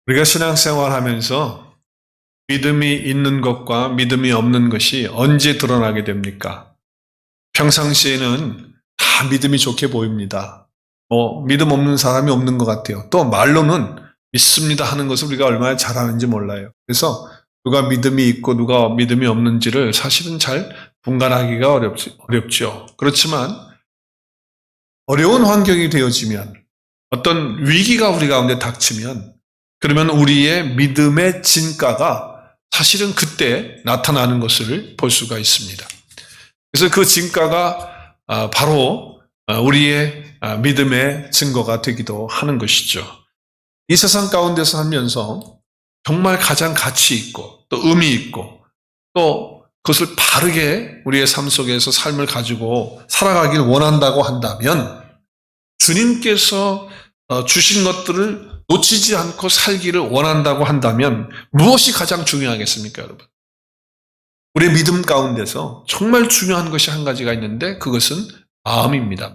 우리가 신앙생활 하면서 믿음이 있는 것과 믿음이 없는 것이 언제 드러나게 됩니까? 평상시에는 다 믿음이 좋게 보입니다. 믿음 없는 사람이 없는 것 같아요. 또 말로는 믿습니다 하는 것을 우리가 얼마나 잘하는지 몰라요. 그래서 누가 믿음이 있고 누가 믿음이 없는지를 사실은 잘 분간하기가 어렵죠. 그렇지만 어려운 환경이 되어지면 어떤 위기가 우리 가운데 닥치면 그러면 우리의 믿음의 진가가 사실은 그때 나타나는 것을 볼 수가 있습니다. 그래서 그 진가가 바로 우리의 믿음의 증거가 되기도 하는 것이죠. 이 세상 가운데서 살면서 정말 가장 가치 있고 또 의미 있고 또 그것을 바르게 우리의 삶 속에서 삶을 가지고 살아가길 원한다고 한다면 주님께서 주신 것들을 놓치지 않고 살기를 원한다고 한다면 무엇이 가장 중요하겠습니까, 여러분? 우리의 믿음 가운데서 정말 중요한 것이 한 가지가 있는데 그것은 마음입니다.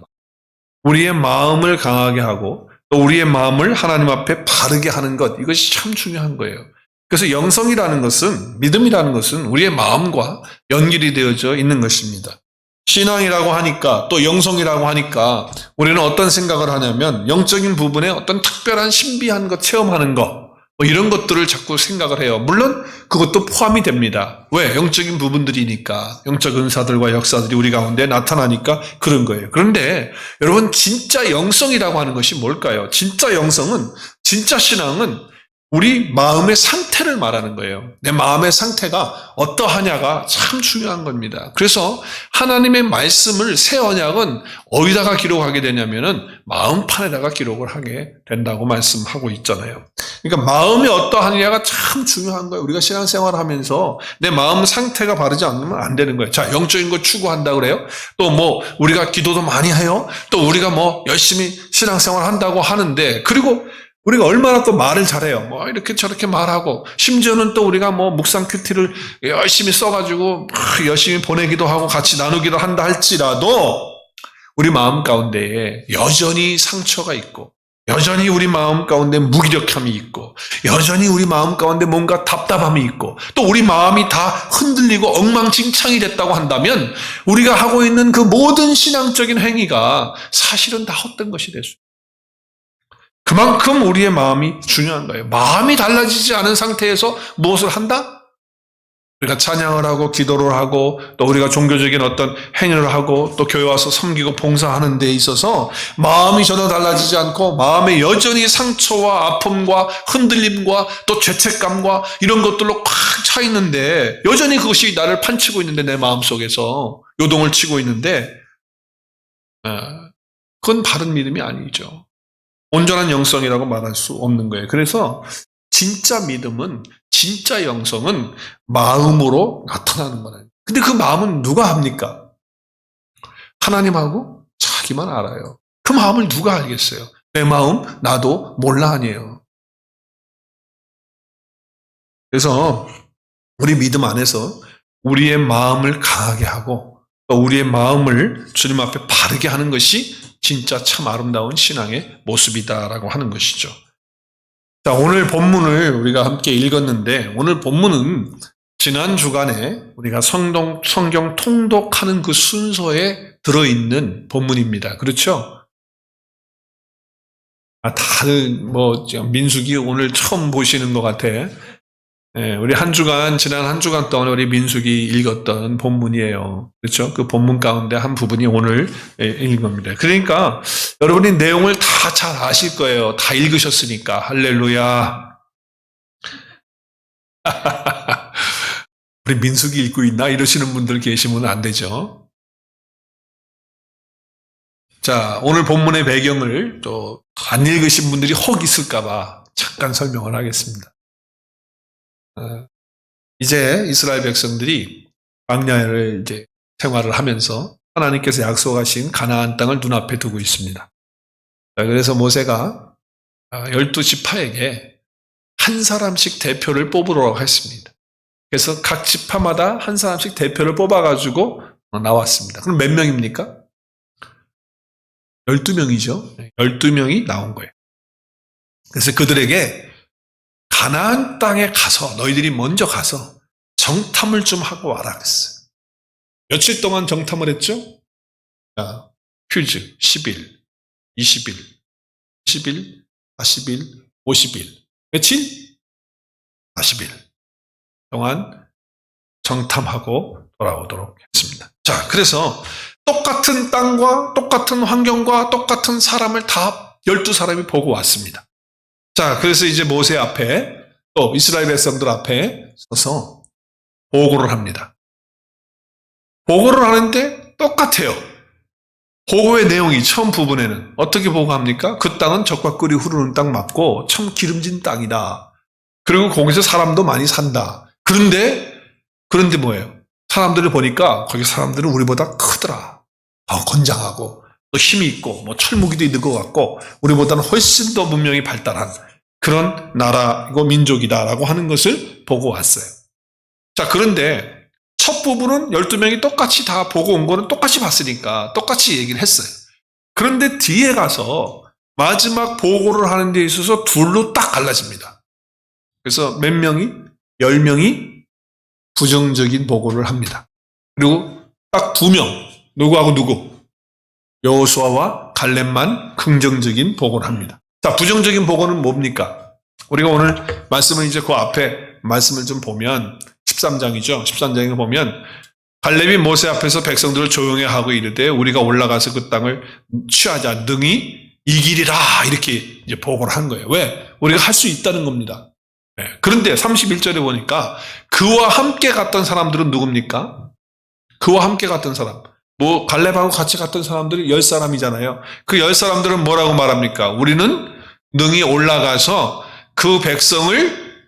우리의 마음을 강하게 하고 또 우리의 마음을 하나님 앞에 바르게 하는 것, 이것이 참 중요한 거예요. 그래서 영성이라는 것은, 믿음이라는 것은 우리의 마음과 연결이 되어져 있는 것입니다. 신앙이라고 하니까 또 영성이라고 하니까 우리는 어떤 생각을 하냐면 영적인 부분에 어떤 특별한 신비한 것 체험하는 것 이런 것들을 자꾸 생각을 해요. 물론 그것도 포함이 됩니다. 왜? 영적인 부분들이니까 영적 은사들과 역사들이 우리 가운데 나타나니까 그런 거예요. 그런데 여러분 진짜 영성이라고 하는 것이 뭘까요? 진짜 영성은 진짜 신앙은 우리 마음의 상태를 말하는 거예요. 내 마음의 상태가 어떠하냐가 참 중요한 겁니다. 그래서 하나님의 말씀을 새 언약은 어디다가 기록하게 되냐면은 마음판에다가 기록을 하게 된다고 말씀하고 있잖아요. 그러니까 마음이 어떠하느냐가 참 중요한 거예요. 우리가 신앙생활을 하면서 내 마음 상태가 바르지 않으면 안 되는 거예요. 자, 영적인 거 추구한다 그래요. 또 우리가 기도도 많이 해요. 또 우리가 열심히 신앙생활 한다고 하는데 그리고 우리가 얼마나 또 말을 잘해요. 이렇게 저렇게 말하고, 심지어는 또 우리가 묵상 큐티를 열심히 써가지고, 열심히 보내기도 하고 같이 나누기도 한다 할지라도, 우리 마음 가운데에 여전히 상처가 있고, 여전히 우리 마음 가운데 무기력함이 있고, 여전히 우리 마음 가운데 뭔가 답답함이 있고, 또 우리 마음이 다 흔들리고 엉망진창이 됐다고 한다면, 우리가 하고 있는 그 모든 신앙적인 행위가 사실은 다 헛된 것이 될 수 있어요. 그만큼 우리의 마음이 중요한 거예요. 마음이 달라지지 않은 상태에서 무엇을 한다? 우리가 찬양을 하고 기도를 하고 또 우리가 종교적인 어떤 행위를 하고 또 교회 와서 섬기고 봉사하는 데 있어서 마음이 전혀 달라지지 않고 마음에 여전히 상처와 아픔과 흔들림과 또 죄책감과 이런 것들로 꽉 차 있는데 여전히 그것이 나를 판치고 있는데 내 마음속에서 요동을 치고 있는데 그건 바른 믿음이 아니죠. 온전한 영성이라고 말할 수 없는 거예요. 그래서 진짜 믿음은, 진짜 영성은 마음으로 나타나는 거예요. 근데 그 마음은 누가 합니까? 하나님하고 자기만 알아요. 그 마음을 누가 알겠어요? 내 마음 나도 몰라 아니에요. 그래서 우리 믿음 안에서 우리의 마음을 강하게 하고 또 우리의 마음을 주님 앞에 바르게 하는 것이 진짜 참 아름다운 신앙의 모습이다라고 하는 것이죠. 자, 오늘 본문을 우리가 함께 읽었는데 오늘 본문은 지난 주간에 우리가 성경 통독하는 그 순서에 들어있는 본문입니다. 그렇죠? 다들 민수기 오늘 처음 보시는 것 같아. 우리 지난 한 주간 동안 우리 민수기 읽었던 본문이에요. 그렇죠? 그 본문 가운데 한 부분이 오늘 읽은 겁니다. 그러니까 여러분이 내용을 다 잘 아실 거예요. 다 읽으셨으니까. 할렐루야. 우리 민수기 읽고 있나? 이러시는 분들 계시면 안 되죠. 자, 오늘 본문의 배경을 또 안 읽으신 분들이 혹 있을까봐 잠깐 설명을 하겠습니다. 이제 이스라엘 백성들이 광야를 이제 생활을 하면서 하나님께서 약속하신 가나안 땅을 눈앞에 두고 있습니다. 그래서 모세가 12지파에게 한 사람씩 대표를 뽑으라고 했습니다. 그래서 각 지파마다 한 사람씩 대표를 뽑아가지고 나왔습니다. 그럼 몇 명입니까? 12명이죠. 12명이 나온 거예요. 그래서 그들에게 가나안 땅에 가서 너희들이 먼저 가서 정탐을 좀 하고 와라 그랬어요. 며칠 동안 정탐을 했죠? 자, 퀴즈 10일, 20일, 10일, 40일, 50일. 며칠? 40일 동안 정탐하고 돌아오도록 했습니다. 자, 그래서 똑같은 땅과 똑같은 환경과 똑같은 사람을 다 12사람이 보고 왔습니다. 자, 그래서 이제 모세 앞에 또 이스라엘 백성들 앞에 서서 보고를 합니다. 보고를 하는데 똑같아요. 보고의 내용이 처음 부분에는 어떻게 보고합니까? 그 땅은 적과 꿀이 흐르는 땅 맞고 참 기름진 땅이다. 그리고 거기서 사람도 많이 산다. 그런데 뭐예요? 사람들을 보니까 거기 사람들은 우리보다 크더라. 더 건장하고 또 힘이 있고 뭐 철무기도 있는 것 같고 우리보다는 훨씬 더 문명이 발달한 그런 나라이고 민족이다라고 하는 것을 보고 왔어요. 자, 그런데 첫 부분은 12명이 똑같이 다 보고 온 거는 똑같이 봤으니까 똑같이 얘기를 했어요. 그런데 뒤에 가서 마지막 보고를 하는 데 있어서 둘로 딱 갈라집니다. 그래서 몇 명이? 10명이 부정적인 보고를 합니다. 그리고 딱 2명, 누구하고 누구? 여호수아와 갈렙만 긍정적인 보고를 합니다. 자, 부정적인 보고는 뭡니까? 우리가 오늘 말씀을 이제 그 앞에 말씀을 좀 보면 13장이죠. 13장에 보면 갈렙이 모세 앞에서 백성들을 조용히 하고 이르되 우리가 올라가서 그 땅을 취하자 능히 이기리라 이렇게 이제 보고를 한 거예요. 왜? 우리가 할 수 있다는 겁니다. 네. 그런데 31절에 보니까 그와 함께 갔던 사람들은 누굽니까? 그와 함께 갔던 사람. 뭐 갈렙하고 같이 갔던 사람들이 10사람이잖아요. 그 10사람들은 뭐라고 말합니까? 우리는 능히 올라가서 그 백성을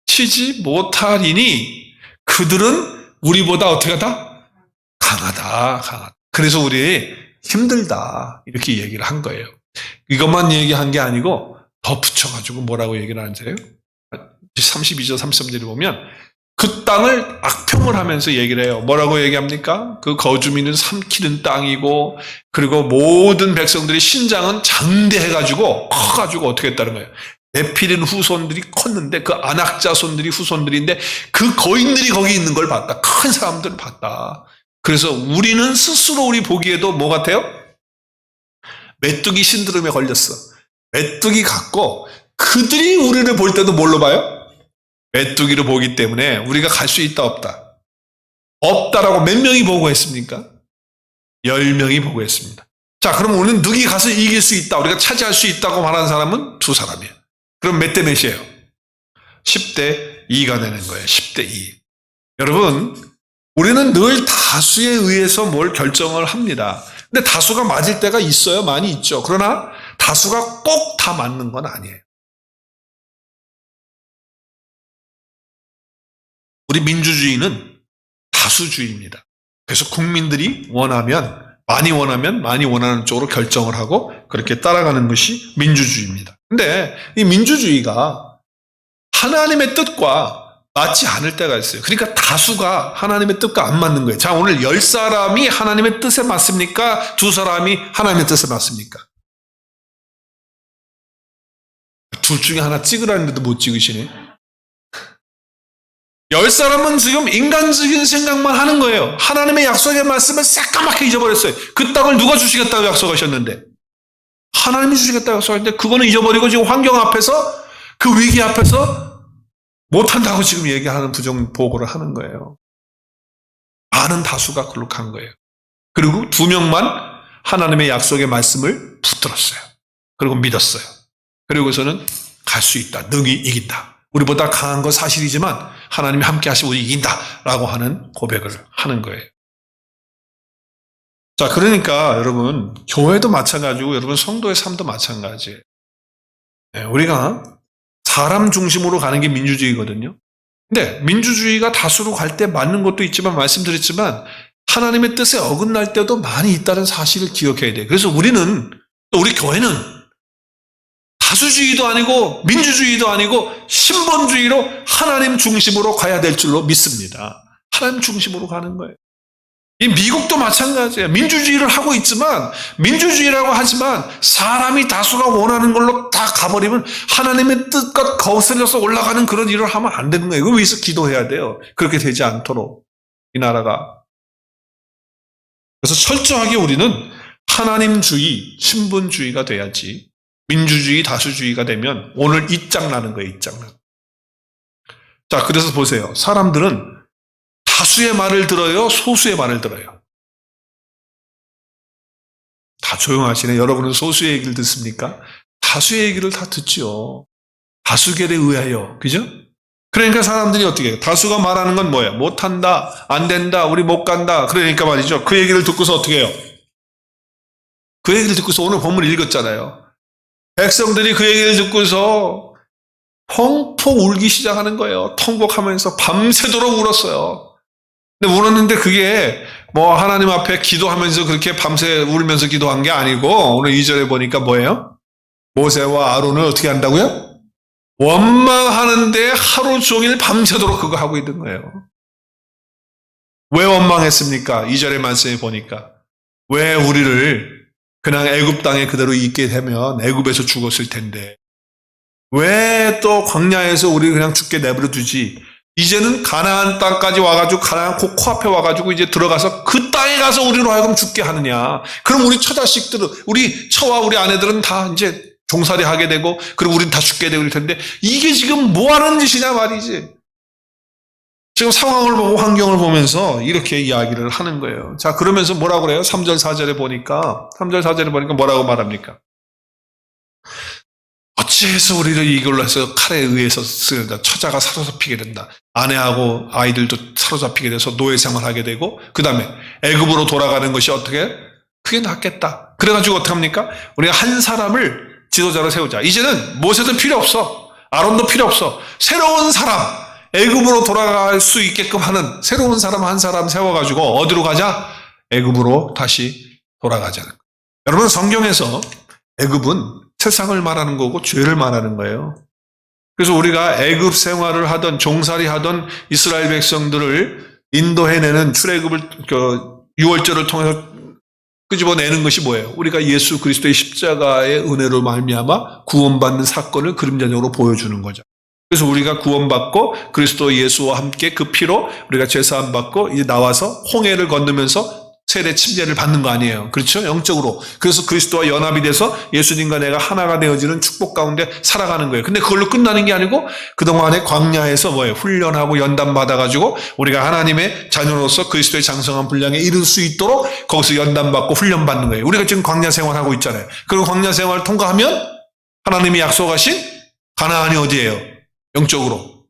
치지 못하리니 그들은 우리보다 어떻게 하다? 강하다. 그래서 우리 힘들다. 이렇게 얘기를 한 거예요. 이것만 얘기한 게 아니고 더 붙여가지고 뭐라고 얘기를 하는지요? 32절, 33절에 보면 그 땅을 악평을 하면서 얘기를 해요. 뭐라고 얘기합니까? 그 거주민은 삼키는 땅이고 그리고 모든 백성들의 신장은 장대해가지고 커가지고 어떻게 했다는 거예요. 네필린 후손들이 컸는데 그 아낙 자손들이 후손들인데 그 거인들이 거기 있는 걸 봤다. 큰 사람들을 봤다. 그래서 우리는 스스로 우리 보기에도 뭐 같아요? 메뚜기 신드롬에 걸렸어. 메뚜기 같고 그들이 우리를 볼 때도 뭘로 봐요? 메뚜기를 보기 때문에 우리가 갈 수 있다 없다? 없다라고 몇 명이 보고했습니까? 10명이 보고했습니다. 자, 그럼 우리는 누기 가서 이길 수 있다. 우리가 차지할 수 있다고 말하는 사람은 2사람이에요. 그럼 몇 대 몇이에요? 10대 2가 되는 거예요. 10대 2. 여러분, 우리는 늘 다수에 의해서 뭘 결정을 합니다. 근데 다수가 맞을 때가 있어요. 많이 있죠. 그러나 다수가 꼭 다 맞는 건 아니에요. 우리 민주주의는 다수주의입니다. 그래서 국민들이 원하면 많이 원하는 쪽으로 결정을 하고 그렇게 따라가는 것이 민주주의입니다. 근데 이 민주주의가 하나님의 뜻과 맞지 않을 때가 있어요. 그러니까 다수가 하나님의 뜻과 안 맞는 거예요. 자, 오늘 10사람이 하나님의 뜻에 맞습니까? 2사람이 하나님의 뜻에 맞습니까? 둘 중에 하나 찍으라는데도 못 찍으시네. 10사람은 지금 인간적인 생각만 하는 거예요. 하나님의 약속의 말씀을 새까맣게 잊어버렸어요. 그 땅을 누가 주시겠다고 약속하셨는데? 하나님이 주시겠다고 약속하셨는데 그거는 잊어버리고 지금 환경 앞에서 그 위기 앞에서 못한다고 지금 얘기하는 부정 보고를 하는 거예요. 많은 다수가 그렇게 한 거예요. 그리고 2명만 하나님의 약속의 말씀을 붙들었어요. 그리고 믿었어요. 그리고서는 갈 수 있다. 능히 이긴다. 우리보다 강한 건 사실이지만 하나님이 함께 하시고 이긴다라고 하는 고백을 하는 거예요. 자, 그러니까 여러분 교회도 마찬가지고 여러분 성도의 삶도 마찬가지예요. 우리가 사람 중심으로 가는 게 민주주의거든요. 근데 민주주의가 다수로 갈 때 맞는 것도 있지만 말씀드렸지만 하나님의 뜻에 어긋날 때도 많이 있다는 사실을 기억해야 돼요. 그래서 우리는 또 우리 교회는 다수주의도 아니고 민주주의도 아니고 신본주의로 하나님 중심으로 가야 될 줄로 믿습니다. 하나님 중심으로 가는 거예요. 이 미국도 마찬가지예요. 민주주의를 하고 있지만, 민주주의라고 하지만 사람이 다수가 원하는 걸로 다 가버리면 하나님의 뜻과 거슬려서 올라가는 그런 일을 하면 안 되는 거예요. 그걸 위해서 기도해야 돼요. 그렇게 되지 않도록 이 나라가. 그래서 철저하게 우리는 하나님주의, 신분주의가 돼야지 민주주의, 다수주의가 되면 오늘 이짱나는 거예요. 이짱나는. 자, 그래서 보세요. 사람들은 다수의 말을 들어요? 소수의 말을 들어요? 다 조용하시네. 여러분은 소수의 얘기를 듣습니까? 다수의 얘기를 다 듣죠. 다수결에 의하여. 그죠? 그러니까 사람들이 어떻게 해요? 다수가 말하는 건 뭐예요? 못한다, 안 된다, 우리 못 간다. 그러니까 말이죠. 그 얘기를 듣고서 어떻게 해요? 그 얘기를 듣고서 오늘 본문을 읽었잖아요. 백성들이 그 얘기를 듣고서 펑펑 울기 시작하는 거예요. 통곡하면서 밤새도록 울었어요. 근데 울었는데 그게 뭐 하나님 앞에 기도하면서 그렇게 밤새 울면서 기도한 게 아니고 오늘 2절에 보니까 뭐예요? 모세와 아론을 어떻게 한다고요? 원망하는데 하루 종일 밤새도록 그거 하고 있는 거예요. 왜 원망했습니까? 2절의 말씀에 보니까 왜 우리를 그냥 애굽 땅에 그대로 있게 되면 애굽에서 죽었을 텐데 왜 또 광야에서 우리 그냥 죽게 내버려 두지? 이제는 가나안 땅까지 와가지고 가나안 코앞에 와가지고 이제 들어가서 그 땅에 가서 우리로 하여금 죽게 하느냐? 그럼 우리 처자식들은 우리 처와 우리 아내들은 다 이제 종살이 하게 되고 그리고 우리는 다 죽게 되고 그럴 텐데 이게 지금 뭐 하는 짓이냐 말이지. 지금 상황을 보고 환경을 보면서 이렇게 이야기를 하는 거예요. 자, 그러면서 뭐라고 그래요? 3절 4절에 보니까 뭐라고 말합니까? 어찌해서 우리를 이걸로 해서 칼에 의해서 쓰는다. 처자가 사로잡히게 된다. 아내하고 아이들도 사로잡히게 돼서 노예 생활하게 되고 그 다음에 애굽으로 돌아가는 것이 어떻게? 그게 낫겠다. 그래가지고 어떻게 합니까? 우리가 한 사람을 지도자로 세우자. 이제는 모세도 필요 없어. 아론도 필요 없어. 새로운 사람, 애굽으로 돌아갈 수 있게끔 하는 새로운 사람 한 사람 세워가지고 어디로 가자? 애굽으로 다시 돌아가자는 거예요. 여러분 성경에서 애굽은 세상을 말하는 거고 죄를 말하는 거예요. 그래서 우리가 애굽 생활을 하던 종살이 하던 이스라엘 백성들을 인도해내는 출애굽을 유월절을 통해서 끄집어내는 것이 뭐예요? 우리가 예수 그리스도의 십자가의 은혜로 말미암아 구원받는 사건을 그림자적으로 보여주는 거죠. 그래서 우리가 구원받고 그리스도 예수와 함께 그 피로 우리가 죄사함 받고 이제 나와서 홍해를 건너면서 세례 침례를 받는 거 아니에요. 그렇죠? 영적으로. 그래서 그리스도와 연합이 돼서 예수님과 내가 하나가 되어지는 축복 가운데 살아가는 거예요. 근데 그걸로 끝나는 게 아니고 그동안에 광야에서 뭐예요? 훈련하고 연단 받아가지고 우리가 하나님의 자녀로서 그리스도의 장성한 분량에 이룰 수 있도록 거기서 연단 받고 훈련 받는 거예요. 우리가 지금 광야 생활하고 있잖아요. 그리고 광야 생활을 통과하면 하나님이 약속하신 가나안이 어디예요? 영적으로.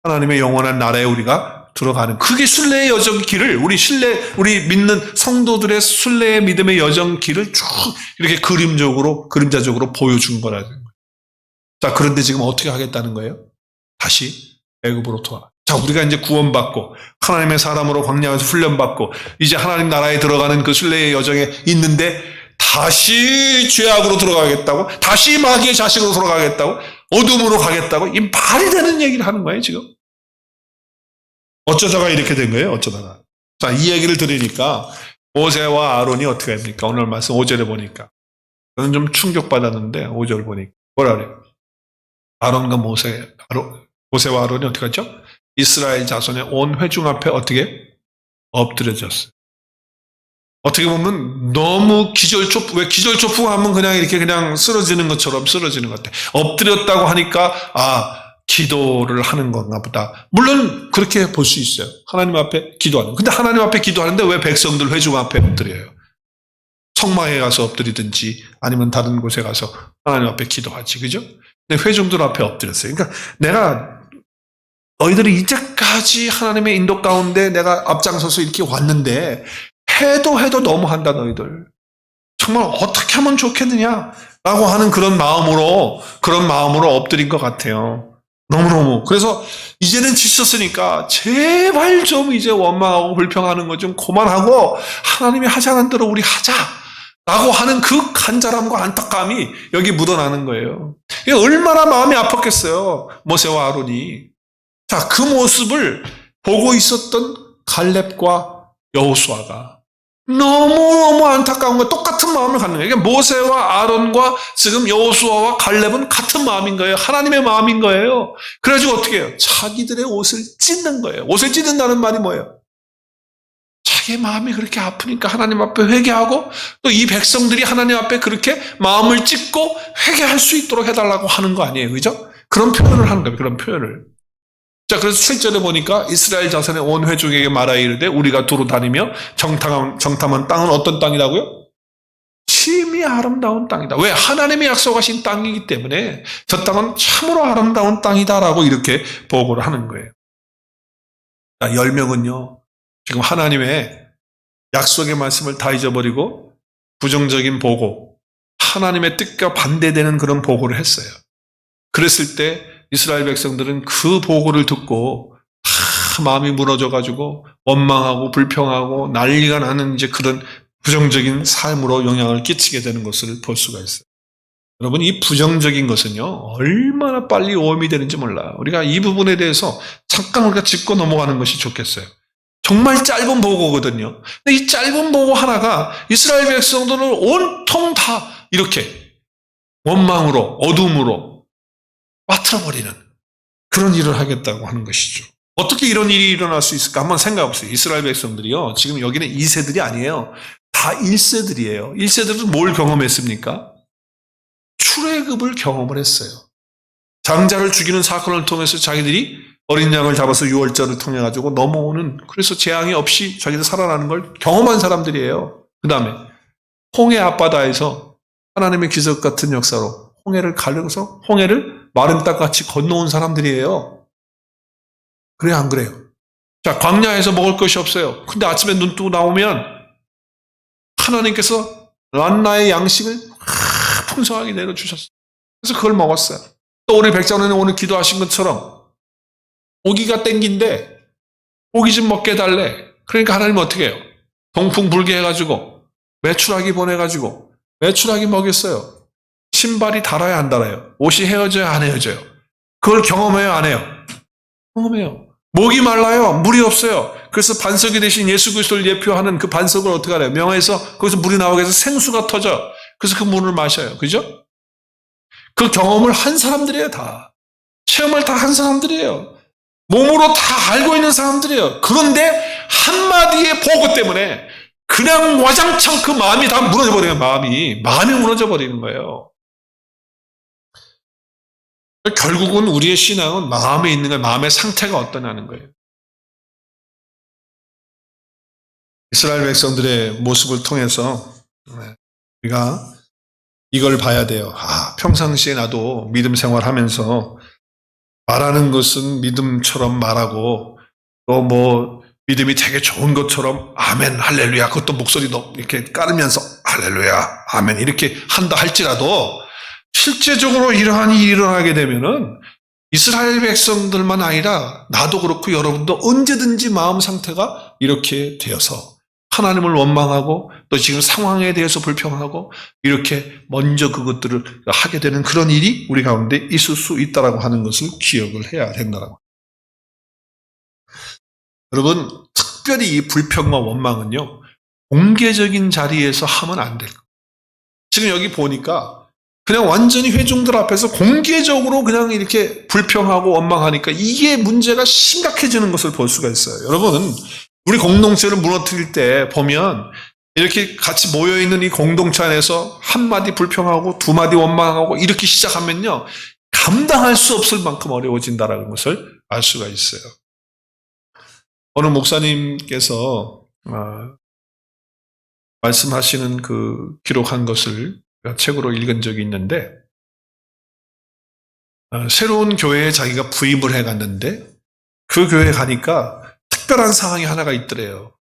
하나님의 영원한 나라에 우리가 들어가는 그게 순례의 여정 길을 우리 믿는 성도들의 순례의 믿음의 여정 길을 쭉 이렇게 그림자적으로 보여준 거라는 거예요. 자, 그런데 지금 어떻게 하겠다는 거예요? 다시 애굽으로 돌아. 자, 우리가 이제 구원받고 하나님의 사람으로 광야에서 훈련받고 이제 하나님 나라에 들어가는 그 순례의 여정에 있는데 다시 죄악으로 들어가겠다고? 다시 마귀의 자식으로 돌아가겠다고? 어둠으로 가겠다고? 이 말이 되는 얘기를 하는 거예요, 지금. 어쩌다가 이렇게 된 거예요? 어쩌다가. 자, 이 얘기를 들으니까 모세와 아론이 어떻게 합니까? 오늘 말씀 5절에 보니까. 저는 좀 충격받았는데 5절 보니까 뭐라 그래요? 모세와 아론이 어떻게 했죠? 이스라엘 자손의 온 회중 앞에 어떻게? 엎드려졌어요. 어떻게 보면 너무 왜 기절초풍 하면 그냥 이렇게 그냥 쓰러지는 것처럼 쓰러지는 것 같아요. 엎드렸다고 하니까 기도를 하는 건가 보다. 물론 그렇게 볼 수 있어요. 하나님 앞에 기도하는. 근데 하나님 앞에 기도하는데 왜 백성들 회중 앞에 엎드려요? 성막에 가서 엎드리든지 아니면 다른 곳에 가서 하나님 앞에 기도하지. 그죠? 근데 회중들 앞에 엎드렸어요. 그러니까 내가 너희들이 이제까지 하나님의 인도 가운데 내가 앞장서서 이렇게 왔는데 해도 너무한다 너희들. 정말 어떻게 하면 좋겠느냐라고 하는 그런 마음으로 엎드린 것 같아요. 너무너무. 그래서 이제는 지쳤으니까 제발 좀 이제 원망하고 불평하는 거 좀 그만하고 하나님이 하자는 대로 우리 하자라고 하는 그 간절함과 안타까움이 여기 묻어나는 거예요. 이게 얼마나 마음이 아팠겠어요. 모세와 아론이. 자, 그 모습을 보고 있었던 갈렙과 여호수아가 너무너무 안타까운 거예요. 똑같은 마음을 갖는 거예요. 그러니까 모세와 아론과 지금 여호수아와 갈렙은 같은 마음인 거예요. 하나님의 마음인 거예요. 그래가지고 어떻게 해요? 자기들의 옷을 찢는 거예요. 옷을 찢는다는 말이 뭐예요? 자기의 마음이 그렇게 아프니까 하나님 앞에 회개하고 또 이 백성들이 하나님 앞에 그렇게 마음을 찢고 회개할 수 있도록 해달라고 하는 거 아니에요. 그죠? 그런 표현을 하는 거예요. 그런 표현을. 자, 그래서 7절에 보니까 이스라엘 자손의 온 회중에게 말하여 이르되 우리가 두루 다니며 정탐한 땅은 어떤 땅이라고요? 심히 아름다운 땅이다. 왜? 하나님이 약속하신 땅이기 때문에 저 땅은 참으로 아름다운 땅이다라고 이렇게 보고를 하는 거예요. 자, 10명은요. 지금 하나님의 약속의 말씀을 다 잊어버리고 부정적인 보고, 하나님의 뜻과 반대되는 그런 보고를 했어요. 그랬을 때 이스라엘 백성들은 그 보고를 듣고 다 마음이 무너져가지고 원망하고 불평하고 난리가 나는 이제 그런 부정적인 삶으로 영향을 끼치게 되는 것을 볼 수가 있어요. 여러분, 이 부정적인 것은요, 얼마나 빨리 오염이 되는지 몰라요. 우리가 이 부분에 대해서 잠깐 우리가 짚고 넘어가는 것이 좋겠어요. 정말 짧은 보고거든요. 근데 이 짧은 보고 하나가 이스라엘 백성들을 온통 다 이렇게 원망으로, 어둠으로 빠뜨려버리는 그런 일을 하겠다고 하는 것이죠. 어떻게 이런 일이 일어날 수 있을까? 한번 생각해 보세요. 이스라엘 백성들이요, 지금 여기는 2세들이 아니에요. 다 1세들이에요. 1세들은 뭘 경험했습니까? 출애굽을 경험을 했어요. 장자를 죽이는 사건을 통해서 자기들이 어린 양을 잡아서 유월절을 통해 가지고 넘어오는, 그래서 재앙이 없이 자기들 살아나는 걸 경험한 사람들이에요. 그 다음에 홍해 앞바다에서 하나님의 기적 같은 역사로 홍해를 가르고서 홍해를 마른 땅같이 건너온 사람들이에요. 그래요, 안 그래요? 자, 광야에서 먹을 것이 없어요. 근데 아침에 눈 뜨고 나오면 하나님께서 란나의 양식을 풍성하게 내려주셨어요. 그래서 그걸 먹었어요. 또 우리 백장로님 오늘 기도하신 것처럼 고기가 땡긴데 고기 좀 먹게 해달래. 그러니까 하나님은 어떻게 해요? 동풍 불게 해가지고 메추라기 보내가지고 메추라기 먹였어요. 신발이 달아야 안 달아요? 옷이 헤어져야 안 헤어져요? 그걸 경험해요, 안 해요? 경험해요. 목이 말라요. 물이 없어요. 그래서 반석이 대신 예수 그리스도를 예표하는 그 반석을 어떻게 하래요? 명해서 거기서 물이 나오게 해서 생수가 터져. 그래서 그 물을 마셔요. 그죠? 그 경험을 한 사람들이에요, 다. 체험을 다 한 사람들이에요. 몸으로 다 알고 있는 사람들이에요. 그런데 한마디의 보고 때문에 그냥 와장창 그 마음이 다 무너져버려요. 마음이 무너져버리는 거예요. 결국은 우리의 신앙은 마음에 있는 거예요. 마음의 상태가 어떠냐는 거예요. 이스라엘 백성들의 모습을 통해서 우리가 이걸 봐야 돼요. 평상시에 나도 믿음 생활하면서 말하는 것은 믿음처럼 말하고 또 뭐 믿음이 되게 좋은 것처럼 아멘 할렐루야, 그것도 목소리도 이렇게 깔으면서 할렐루야 아멘 이렇게 한다 할지라도 실제적으로 이러한 일이 일어나게 되면은 이스라엘 백성들만 아니라 나도 그렇고 여러분도 언제든지 마음 상태가 이렇게 되어서 하나님을 원망하고 또 지금 상황에 대해서 불평하고 이렇게 먼저 그것들을 하게 되는 그런 일이 우리 가운데 있을 수 있다라고 하는 것을 기억을 해야 된다라고. 여러분, 특별히 이 불평과 원망은요, 공개적인 자리에서 하면 안 돼요. 지금 여기 보니까 그냥 완전히 회중들 앞에서 공개적으로 그냥 이렇게 불평하고 원망하니까 이게 문제가 심각해지는 것을 볼 수가 있어요. 여러분, 우리 공동체를 무너뜨릴 때 보면 이렇게 같이 모여있는 이 공동체 안에서 한마디 불평하고 두마디 원망하고 이렇게 시작하면요, 감당할 수 없을 만큼 어려워진다는 것을 알 수가 있어요. 어느 목사님께서 말씀하시는 그 기록한 것을 책으로 읽은 적이 있는데, 새로운 교회에 자기가 부임을 해갔는데 그 교회에 가니까 특별한 상황이 하나가 있더래요.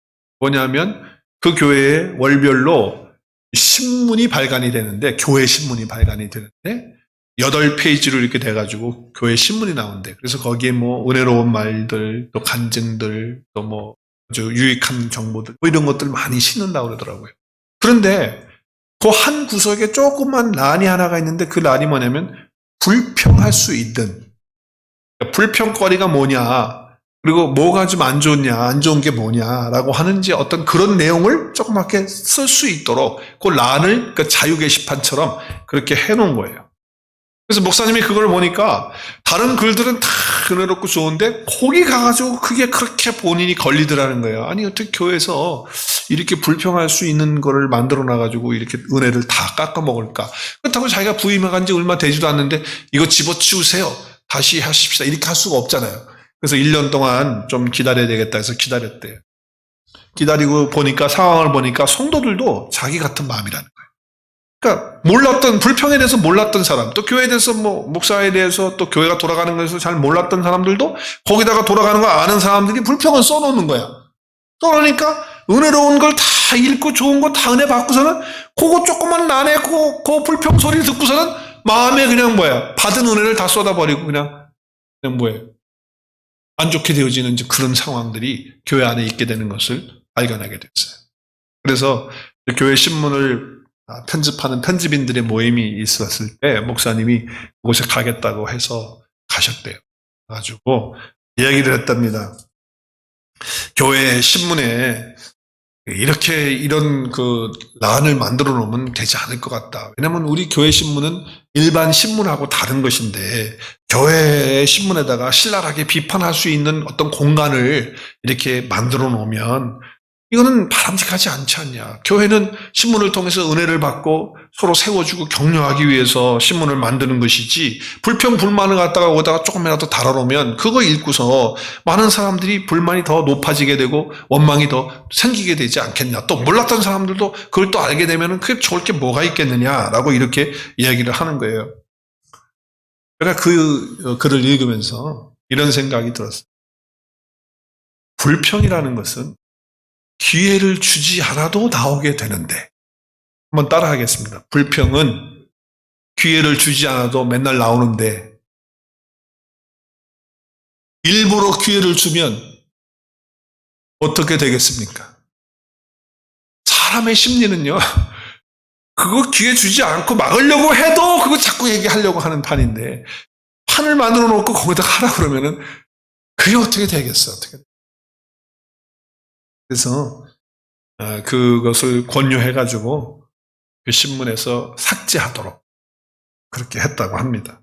뭐냐면 그 교회에 월별로 신문이 발간이 되는데, 교회 신문이 발간이 되는데 8페이지로 이렇게 돼가지고 교회 신문이 나온대. 그래서 거기에 뭐 은혜로운 말들, 또 간증들, 또 뭐 아주 유익한 정보들, 뭐 이런 것들 많이 싣는다고 그러더라고요. 그런데 그 한 구석에 조그만 란이 하나가 있는데 그 란이 뭐냐면 불평할 수 있는, 불평거리가 뭐냐, 그리고 뭐가 좀 안 좋냐, 안 좋은 게 뭐냐라고 하는지 어떤 그런 내용을 조그맣게 쓸 수 있도록 그 란을 그 자유 게시판처럼 그렇게 해놓은 거예요. 그래서 목사님이 그걸 보니까 다른 글들은 다 은혜롭고 좋은데 거기 가가지고 그게 그렇게 본인이 걸리더라는 거예요. 아니 어떻게 교회에서 이렇게 불평할 수 있는 거를 만들어 놔가지고 이렇게 은혜를 다 깎아먹을까. 그렇다고 자기가 부임한 지 얼마 되지도 않는데 이거 집어치우세요. 다시 하십시다. 이렇게 할 수가 없잖아요. 그래서 1년 동안 좀 기다려야 되겠다 해서 기다렸대요. 기다리고 보니까 상황을 보니까 성도들도 자기 같은 마음이라는 거예요. 그러니까 몰랐던 불평에 대해서 몰랐던 사람, 또 교회에 대해서 목사에 대해서 또 교회가 돌아가는 것에서 잘 몰랐던 사람들도 거기다가 돌아가는 거 아는 사람들이 불평을 써놓는 거야. 써놓으니까 은혜로운 걸 다 읽고 좋은 거 다 은혜 받고서는 그거 조그만 난해 그 불평 소리 듣고서는 마음에 그냥 받은 은혜를 다 쏟아버리고 그냥 안 좋게 되어지는 그런 상황들이 교회 안에 있게 되는 것을 발견하게 됐어요. 그래서 교회 신문을 편집하는 편집인들의 모임이 있었을 때 목사님이 그곳에 가겠다고 해서 가셨대요. 가지고 이야기를 했답니다. 교회 신문에 이런 란을 만들어 놓으면 되지 않을 것 같다. 왜냐면 우리 교회 신문은 일반 신문하고 다른 것인데 교회 신문에다가 신랄하게 비판할 수 있는 어떤 공간을 이렇게 만들어 놓으면 이거는 바람직하지 않지 않냐. 교회는 신문을 통해서 은혜를 받고 서로 세워주고 격려하기 위해서 신문을 만드는 것이지 불평 불만을 갖다가 오다가 조금이라도 달아놓으면 그거 읽고서 많은 사람들이 불만이 더 높아지게 되고 원망이 더 생기게 되지 않겠냐. 또 몰랐던 사람들도 그걸 또 알게 되면 그게 좋을 게 뭐가 있겠느냐라고 이렇게 이야기를 하는 거예요. 제가 그 글을 읽으면서 이런 생각이 들었어요. 불평이라는 것은 기회를 주지 않아도 나오게 되는데, 한번 따라 하겠습니다. 불평은 기회를 주지 않아도 맨날 나오는데 일부러 기회를 주면 어떻게 되겠습니까? 사람의 심리는요, 그거 기회 주지 않고 막으려고 해도 그거 자꾸 얘기하려고 하는 판인데 판을 만들어 놓고 거기다 하라 그러면은 그게 어떻게 되겠어? 어떻게? 그래서 그것을 권유해가지고 그 신문에서 삭제하도록 그렇게 했다고 합니다.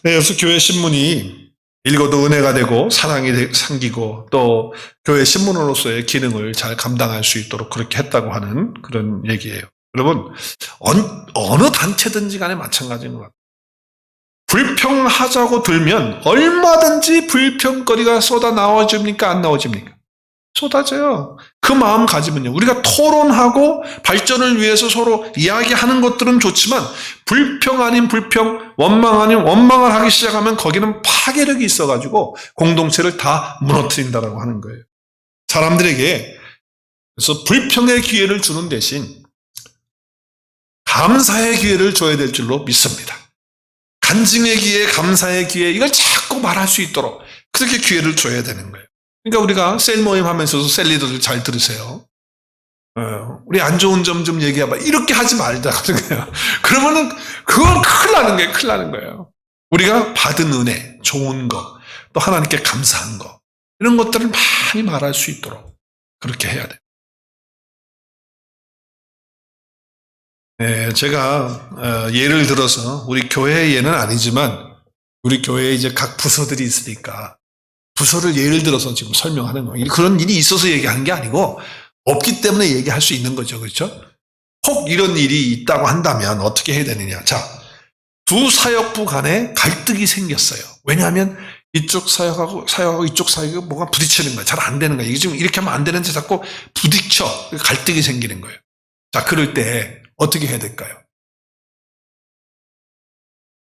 그래서 교회 신문이 읽어도 은혜가 되고 사랑이 생기고 또 교회 신문으로서의 기능을 잘 감당할 수 있도록 그렇게 했다고 하는 그런 얘기예요. 여러분, 어느 단체든지 간에 마찬가지인 것 같아요. 불평하자고 들면 얼마든지 불평거리가 쏟아 나와집니까? 안 나와집니까? 쏟아져요. 그 마음 가지면요. 우리가 토론하고 발전을 위해서 서로 이야기하는 것들은 좋지만 불평 아닌 불평, 원망 아닌 원망을 하기 시작하면 거기는 파괴력이 있어가지고 공동체를 다 무너뜨린다라고 하는 거예요. 사람들에게 그래서 불평의 기회를 주는 대신 감사의 기회를 줘야 될 줄로 믿습니다. 간증의 기회, 감사의 기회, 이걸 자꾸 말할 수 있도록 그렇게 기회를 줘야 되는 거예요. 그러니까 우리가 셀 모임 하면서도 셀 리더들 잘 들으세요. 우리 안 좋은 점 좀 얘기해봐. 이렇게 하지 말자. 그러면은 그건 큰일 나는 거예요. 큰일 나는 거예요. 우리가 받은 은혜, 좋은 거, 또 하나님께 감사한 거, 이런 것들을 많이 말할 수 있도록 그렇게 해야 돼요. 네, 제가 예를 들어서 우리 교회의 예는 아니지만 우리 교회에 이제 각 부서들이 있으니까 부서를 예를 들어서 지금 설명하는 거예요. 그런 일이 있어서 얘기하는 게 아니고 없기 때문에 얘기할 수 있는 거죠. 그렇죠? 혹 이런 일이 있다고 한다면 어떻게 해야 되느냐. 자, 두 사역부 간에 갈등이 생겼어요. 왜냐하면 이쪽 사역하고 이쪽 사역이 뭐가 부딪히는 거예요. 잘 안 되는 거예요. 이게 지금 이렇게 하면 안 되는데 자꾸 부딪혀. 갈등이 생기는 거예요. 자, 그럴 때 어떻게 해야 될까요?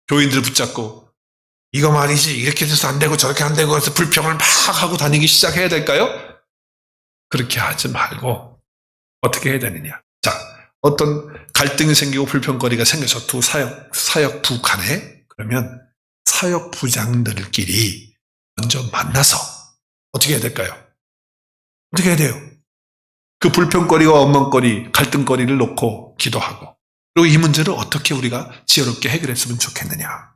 교인들 붙잡고 이거 말이지 이렇게 돼서 안 되고 저렇게 안 되고 해서 불평을 막 하고 다니기 시작해야 될까요? 그렇게 하지 말고 어떻게 해야 되느냐. 자, 어떤 갈등이 생기고 불평거리가 생겨서 두 사역부 간에 그러면 사역부장들끼리 먼저 만나서 어떻게 해야 될까요? 어떻게 해야 돼요? 그 불평거리와 원망거리, 갈등거리를 놓고 기도하고 그리고 이 문제를 어떻게 우리가 지혜롭게 해결했으면 좋겠느냐.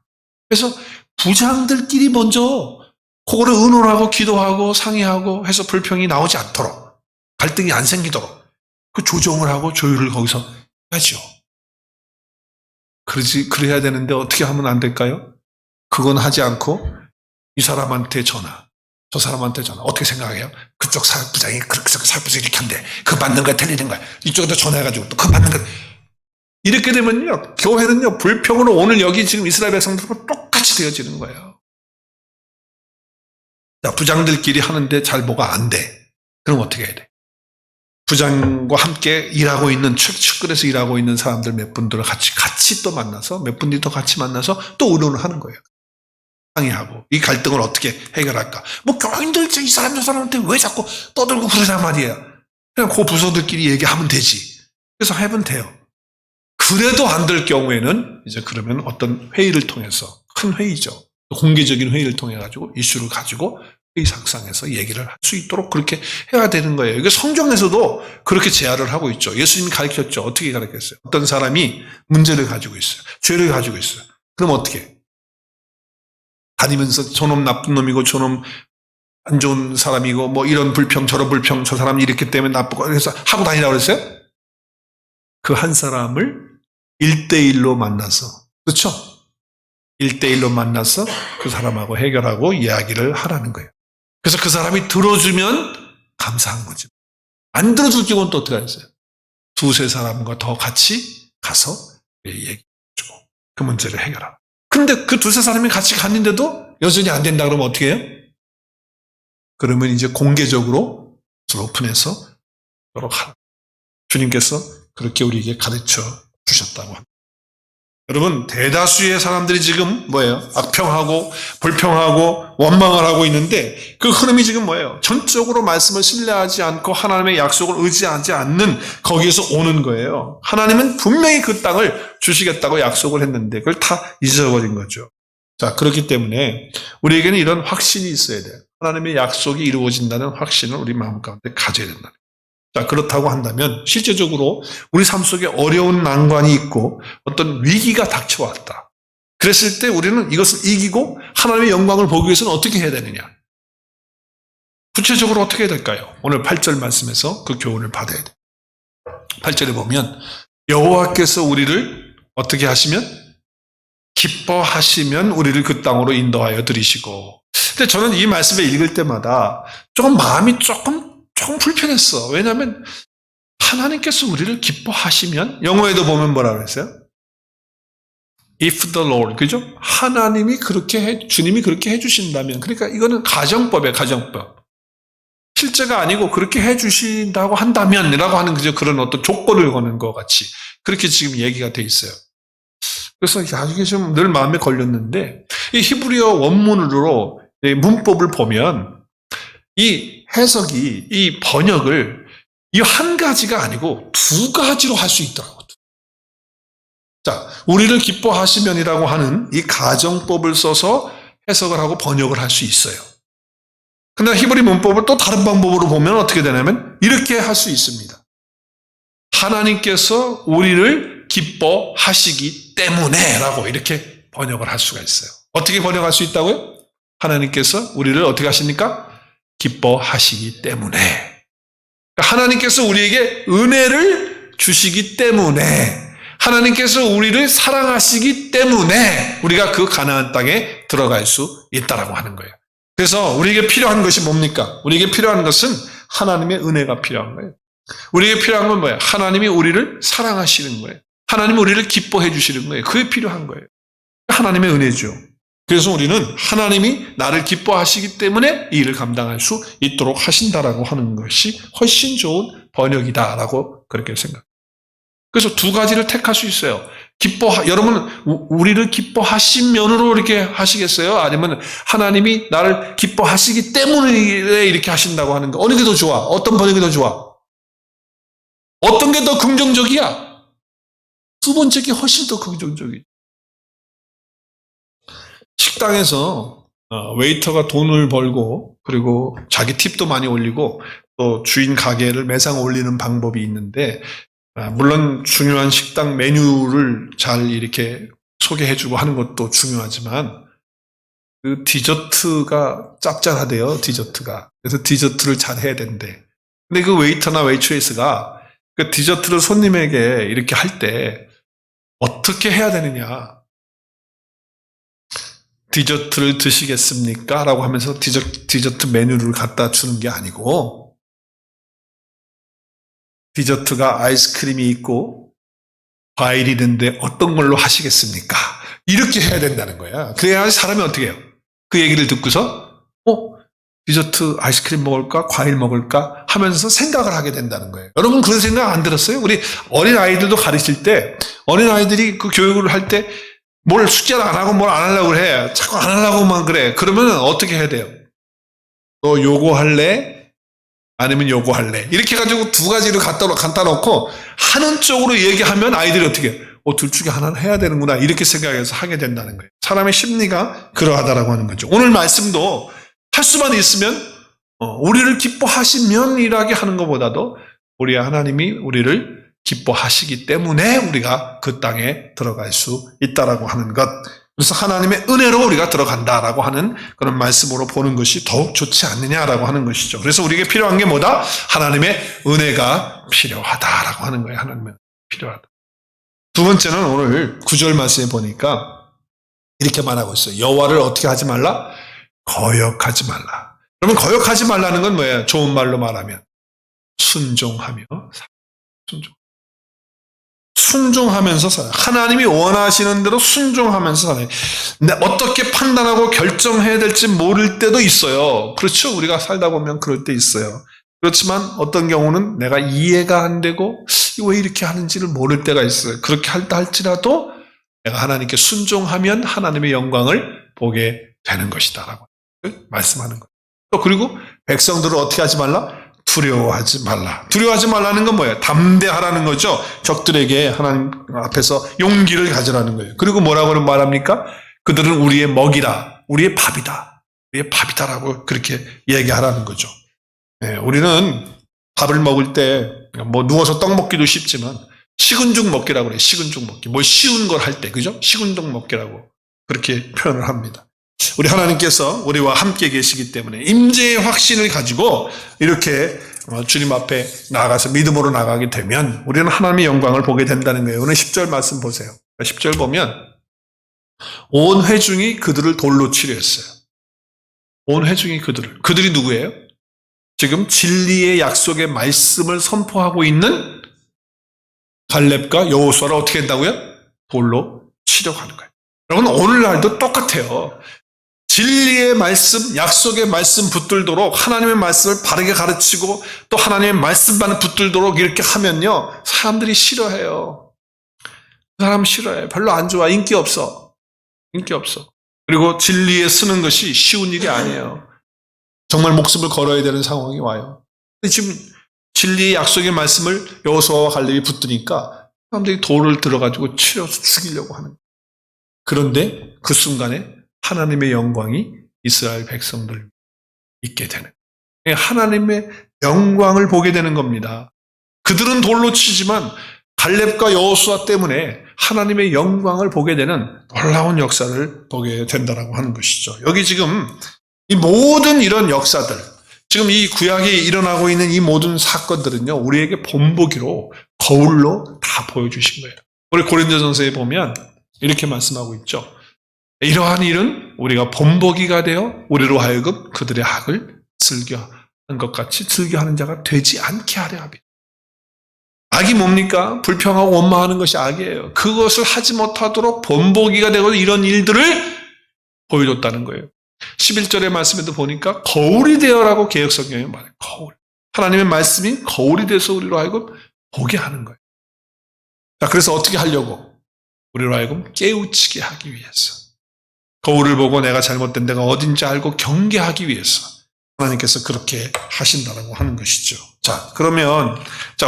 그래서 부장들끼리 먼저 그거를 의논하고 기도하고 상의하고 해서 불평이 나오지 않도록, 갈등이 안 생기도록 그 조정을 하고 조율을 거기서 하죠. 그래야 되는데 어떻게 하면 안 될까요? 그건 하지 않고 이 사람한테 전화, 저 사람한테 전화. 어떻게 생각해요? 그쪽 사업부장이 그렇게 사업부장이 이렇게 한대. 그거 맞는 거야, 틀리는 거야. 이쪽에도 전화해가지고 또 그거 맞는 거야. 이렇게 되면요, 교회는요, 불평으로 오늘 여기 지금 이스라엘 백성들과 똑같이 되어지는 거예요. 자, 부장들끼리 하는데 잘 뭐가 안 돼. 그럼 어떻게 해야 돼? 부장과 함께 일하고 있는, 측근에서 일하고 있는 사람들 몇 분들을 같이 또 만나서, 몇 분들이 더 같이 만나서 또 의논을 하는 거예요. 상의하고, 이 갈등을 어떻게 해결할까? 뭐, 교인들, 이 사람, 저 사람한테 왜 자꾸 떠들고 그러냐 말이에요. 그냥 그 부서들끼리 얘기하면 되지. 그래서 하면 돼요. 그래도 안 될 경우에는, 이제 그러면 어떤 회의를 통해서, 큰 회의죠. 공개적인 회의를 통해가지고, 이슈를 가지고, 회의상상에서 얘기를 할 수 있도록 그렇게 해야 되는 거예요. 이게 성경에서도 그렇게 제안을 하고 있죠. 예수님이 가르쳤죠. 어떻게 가르쳤어요? 어떤 사람이 문제를 가지고 있어요. 죄를 가지고 있어요. 그럼 어떻게? 다니면서 저놈 나쁜 놈이고 저놈 안 좋은 사람이고 뭐 이런 불평 저런 불평 저 사람이 이렇기 때문에 나쁘고 그래서 하고 다니라고 그랬어요? 그 한 사람을 1대1로 만나서, 그렇죠? 1대1로 만나서 그 사람하고 해결하고 이야기를 하라는 거예요. 그래서 그 사람이 들어주면 감사한 거죠. 안 들어줄 경우는 또 어떻게 하겠어요? 두세 사람과 더 같이 가서 얘기해주고 그 문제를 해결하라. 근데 그 두세 사람이 같이 갔는데도 여전히 안 된다 그러면 어떻게 해요? 그러면 이제 공개적으로 오픈해서 하라. 주님께서 그렇게 우리에게 가르쳐 주셨다고 합니다. 여러분, 대다수의 사람들이 지금 뭐예요? 악평하고 불평하고 원망을 하고 있는데 그 흐름이 지금 뭐예요? 전적으로 말씀을 신뢰하지 않고 하나님의 약속을 의지하지 않는 거기에서 오는 거예요. 하나님은 분명히 그 땅을 주시겠다고 약속을 했는데 그걸 다 잊어버린 거죠. 자, 그렇기 때문에 우리에게는 이런 확신이 있어야 돼요. 하나님의 약속이 이루어진다는 확신을 우리 마음 가운데 가져야 된다. 자, 그렇다고 한다면 실제적으로 우리 삶 속에 어려운 난관이 있고 어떤 위기가 닥쳐왔다. 그랬을 때 우리는 이것을 이기고 하나님의 영광을 보기 위해서는 어떻게 해야 되느냐? 구체적으로 어떻게 해야 될까요? 오늘 8절 말씀에서 그 교훈을 받아야 돼요. 8절에 보면 여호와께서 우리를 어떻게 하시면? 기뻐하시면 우리를 그 땅으로 인도하여 들이시고. 근데 저는 이 말씀을 읽을 때마다 마음이 조금 불편했어. 왜냐하면 하나님께서 우리를 기뻐하시면, 영어에도 보면 뭐라고 했어요? If the Lord, 그죠? 하나님이 주님이 그렇게 해주신다면, 그러니까 이거는 가정법이에요, 가정법. 실제가 아니고 그렇게 해주신다고 한다면, 이라고 하는 그런 어떤 조건을 거는 것 같이, 그렇게 지금 얘기가 돼 있어요. 그래서 이게 좀 늘 마음에 걸렸는데, 이 히브리어 원문으로 문법을 보면, 이 해석이, 이 번역을 이 한 가지가 아니고 두 가지로 할 수 있더라고요. 자, 우리를 기뻐하시면이라고 하는 이 가정법을 써서 해석을 하고 번역을 할 수 있어요. 그러나 히브리 문법을 또 다른 방법으로 보면 어떻게 되냐면 이렇게 할 수 있습니다. 하나님께서 우리를 기뻐하시기 때문에 라고 이렇게 번역을 할 수가 있어요. 어떻게 번역할 수 있다고요? 하나님께서 우리를 어떻게 하십니까? 기뻐하시기 때문에. 하나님께서 우리에게 은혜를 주시기 때문에, 하나님께서 우리를 사랑하시기 때문에 우리가 그 가나안 땅에 들어갈 수 있다라고 하는 거예요. 그래서 우리에게 필요한 것이 뭡니까? 우리에게 필요한 것은 하나님의 은혜가 필요한 거예요. 우리에게 필요한 건 뭐예요? 하나님이 우리를 사랑하시는 거예요. 하나님이 우리를 기뻐해 주시는 거예요. 그게 필요한 거예요. 하나님의 은혜죠. 그래서 우리는 하나님이 나를 기뻐하시기 때문에 이 일을 감당할 수 있도록 하신다라고 하는 것이 훨씬 좋은 번역이다라고 그렇게 생각합니다. 그래서 두 가지를 택할 수 있어요. 여러분, 우리를 기뻐하시면으로 이렇게 하시겠어요? 아니면 하나님이 나를 기뻐하시기 때문에 이렇게 하신다고 하는 거. 어느 게 더 좋아? 어떤 번역이 더 좋아? 어떤 게 더 긍정적이야? 두 번째 게 훨씬 더 긍정적이죠. 식당에서 웨이터가 돈을 벌고 그리고 자기 팁도 많이 올리고 또 주인 가게를 매상 올리는 방법이 있는데, 물론 중요한 식당 메뉴를 잘 이렇게 소개해주고 하는 것도 중요하지만 그 디저트가 짭짤하대요, 디저트가. 그래서 디저트를 잘 해야 된대. 근데 그 웨이터나 웨이트레스가 그 디저트를 손님에게 이렇게 할 때 어떻게 해야 되느냐. 디저트를 드시겠습니까? 라고 하면서 디저트 메뉴를 갖다 주는 게 아니고, 디저트가 아이스크림이 있고 과일이 있는데 어떤 걸로 하시겠습니까? 이렇게 해야 된다는 거야. 그래야 사람이 어떻게 해요? 그 얘기를 듣고서 디저트 아이스크림 먹을까? 과일 먹을까? 하면서 생각을 하게 된다는 거예요. 여러분 그런 생각 안 들었어요? 우리 어린아이들도 가르칠 때 어린아이들이 그 교육을 할 때 뭘 숙제를 안 하고 뭘 안 하려고 해. 자꾸 안 하려고만 그래. 그러면 어떻게 해야 돼요? 너 요거 할래? 아니면 요거 할래? 이렇게 해가지고 두 가지를 갖다 놓고 하는 쪽으로 얘기하면 아이들이 어떻게 해요? 둘 중에 하나는 해야 되는구나. 이렇게 생각해서 하게 된다는 거예요. 사람의 심리가 그러하다라고 하는 거죠. 오늘 말씀도 할 수만 있으면 우리를 기뻐하시면 일하게 하는 것보다도 우리 하나님이 우리를 기뻐하시기 때문에 우리가 그 땅에 들어갈 수 있다라고 하는 것. 그래서 하나님의 은혜로 우리가 들어간다라고 하는 그런 말씀으로 보는 것이 더욱 좋지 않느냐라고 하는 것이죠. 그래서 우리에게 필요한 게 뭐다? 하나님의 은혜가 필요하다라고 하는 거예요. 하나님의 필요하다. 두 번째는 오늘 9절 말씀에 보니까 이렇게 말하고 있어요. 여호와를 어떻게 하지 말라? 거역하지 말라. 그러면 거역하지 말라는 건 뭐예요? 좋은 말로 말하면 순종하며 순종하면서 살아요. 하나님이 원하시는 대로 순종하면서 살아요. 어떻게 판단하고 결정해야 될지 모를 때도 있어요. 그렇죠? 우리가 살다 보면 그럴 때 있어요. 그렇지만 어떤 경우는 내가 이해가 안 되고 왜 이렇게 하는지를 모를 때가 있어요. 그렇게 할다 할지라도 내가 하나님께 순종하면 하나님의 영광을 보게 되는 것이다 라고 말씀하는 거예요. 또 그리고 백성들을 어떻게 하지 말라? 두려워하지 말라. 두려워하지 말라는 건 뭐예요? 담대하라는 거죠. 적들에게 하나님 앞에서 용기를 가지라는 거예요. 그리고 뭐라고 말합니까? 그들은 우리의 먹이라, 우리의 밥이다. 우리의 밥이다라고 그렇게 얘기하라는 거죠. 네, 우리는 밥을 먹을 때 누워서 떡 먹기도 쉽지만 식은 죽 먹기라고 그래요. 식은 죽 먹기. 뭐 쉬운 걸 할 때, 그죠? 식은 죽 먹기라고 그렇게 표현을 합니다. 우리 하나님께서 우리와 함께 계시기 때문에 임재의 확신을 가지고 이렇게 주님 앞에 나아가서 믿음으로 나가게 되면 우리는 하나님의 영광을 보게 된다는 거예요. 오늘 10절 말씀 보세요. 10절 보면 온 회중이 그들을 돌로 치려 했어요. 온 회중이 그들이 누구예요? 지금 진리의 약속의 말씀을 선포하고 있는 갈렙과 여호수아를 어떻게 한다고요? 돌로 치려고 하는 거예요. 여러분 오늘날도 똑같아요. 진리의 말씀, 약속의 말씀 붙들도록 하나님의 말씀을 바르게 가르치고 또 하나님의 말씀만 붙들도록 이렇게 하면요. 사람들이 싫어해요. 그 사람 싫어해. 별로 안 좋아. 인기 없어. 그리고 진리에 쓰는 것이 쉬운 일이 아니에요. 정말 목숨을 걸어야 되는 상황이 와요. 근데 지금 진리의 약속의 말씀을 여호수아와 갈렙이 붙드니까 사람들이 돌을 들어가지고 치려서 죽이려고 하는 거예요. 그런데 그 순간에 하나님의 영광이 이스라엘 백성들 있게 되는 거예요. 하나님의 영광을 보게 되는 겁니다. 그들은 돌로 치지만 갈렙과 여호수아 때문에 하나님의 영광을 보게 되는 놀라운 역사를 보게 된다고 하는 것이죠. 여기 지금 이 모든 이런 역사들, 지금 이 구약에 일어나고 있는 이 모든 사건들은요, 우리에게 본보기로 거울로 다 보여주신 거예요. 우리 고린도전서에 보면 이렇게 말씀하고 있죠. 이러한 일은 우리가 본보기가 되어 우리로 하여금 그들의 악을 즐겨하는 것 같이 즐겨하는 자가 되지 않게 하려 합니다. 악이 뭡니까? 불평하고 원망하는 것이 악이에요. 그것을 하지 못하도록 본보기가 되고 이런 일들을 보여줬다는 거예요. 11절의 말씀에도 보니까 거울이 되어라고 개역성경에 말해요. 거울. 하나님의 말씀이 거울이 돼서 우리로 하여금 보게 하는 거예요. 자, 그래서 어떻게 하려고? 우리로 하여금 깨우치게 하기 위해서. 거울을 보고 내가 잘못된 데가 어딘지 알고 경계하기 위해서 하나님께서 그렇게 하신다고 하는 것이죠. 자, 그러면